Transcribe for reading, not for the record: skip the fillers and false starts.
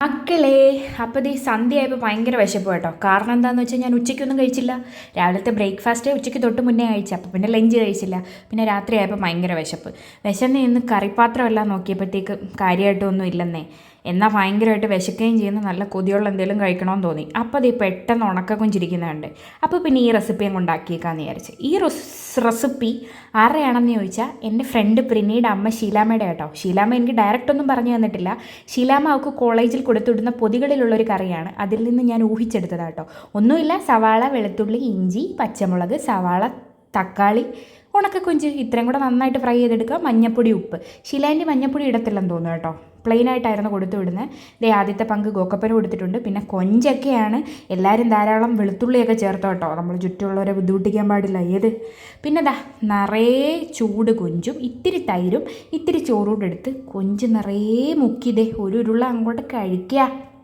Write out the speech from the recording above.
മക്കളെ, അപ്പോൾ ഈ സന്ധ്യയായപ്പോൾ ഭയങ്കര വിശപ്പ് കേട്ടോ. കാരണം എന്താണെന്ന് വെച്ചാൽ ഞാൻ ഉച്ചയ്ക്കൊന്നും കഴിച്ചില്ല. രാവിലത്തെ ബ്രേക്ക്ഫാസ്റ്റ് ഉച്ചയ്ക്ക് തൊട്ട് മുന്നേ കഴിച്ചു. അപ്പോൾ പിന്നെ ലഞ്ച് കഴിച്ചില്ല. പിന്നെ രാത്രിയായപ്പോൾ ഭയങ്കര വിശപ്പ്. ഇന്ന് കറിപ്പാത്രമെല്ലാം നോക്കിയപ്പോഴത്തേക്ക് കാര്യമായിട്ടൊന്നും ഇല്ലെന്നേ. എന്നാൽ ഭയങ്കരമായിട്ട് വിശക്കുകയും ചെയ്യുന്ന നല്ല കൊതിയുള്ള എന്തെങ്കിലും കഴിക്കണമെന്ന് തോന്നി. അപ്പോൾ അത് പെട്ടെന്ന് ഉണക്കക്കൊഞ്ചിരിക്കുന്നുണ്ട്. അപ്പോൾ പിന്നെ ഈ റെസിപ്പിയും കൊണ്ടാക്കിയേക്കാമെന്ന് വിചാരിച്ച്. ഈ റെസിപ്പി ആരുടെയാണെന്ന് ചോദിച്ചാൽ എൻ്റെ ഫ്രണ്ട് പ്രിനീയുടെ അമ്മ ഷീലാമ്മയുടെ കേട്ടോ. ഷീലാമ്മ എനിക്ക് ഡയറക്റ്റ് ഒന്നും പറഞ്ഞു തന്നിട്ടില്ല. ഷീലാമ്മ അവൾക്ക് കോളേജിൽ കൊടുത്തുവിടുന്ന പൊതികളിലുള്ളൊരു കറിയാണ്. അതിൽ നിന്ന് ഞാൻ ഊഹിച്ചെടുത്തതാണ് കേട്ടോ. ഒന്നുമില്ല, സവാള, വെളുത്തുള്ളി, ഇഞ്ചി, പച്ചമുളക്, സവാള, തക്കാളി, ഉണക്കക്കൊഞ്ച് ഇത്രയും കൂടെ നന്നായിട്ട് ഫ്രൈ ചെയ്തെടുക്കുക. മഞ്ഞപ്പൊടി, ഉപ്പ്. ഷീലാൻ്റെ മഞ്ഞപ്പൊടി ഇടത്തില്ലെന്ന് തോന്നുന്നു കേട്ടോ. പ്ലെയിനായിട്ടായിരുന്നു കൊടുത്തു വിടുന്നത്. ഇതേ ആദ്യത്തെ പങ്ക് ഗോക്കപ്പന് കൊടുത്തിട്ടുണ്ട്. പിന്നെ കൊഞ്ചൊക്കെയാണ് എല്ലാവരും ധാരാളം വെളുത്തുള്ളിയൊക്കെ ചേർത്തോ കേട്ടോ. നമ്മൾ ചുറ്റുമുള്ളവരെ ബുദ്ധിമുട്ടിക്കാൻ പാടില്ല. പിന്നെ നിറയെ ചൂട് കൊഞ്ചും ഇത്തിരി തൈരും ഇത്തിരി ചോറൂടെ എടുത്ത് കൊഞ്ച് നിറയെ മുക്കിയതേ ഒരു ഉരുള അങ്ങോട്ട് കഴിക്കുക.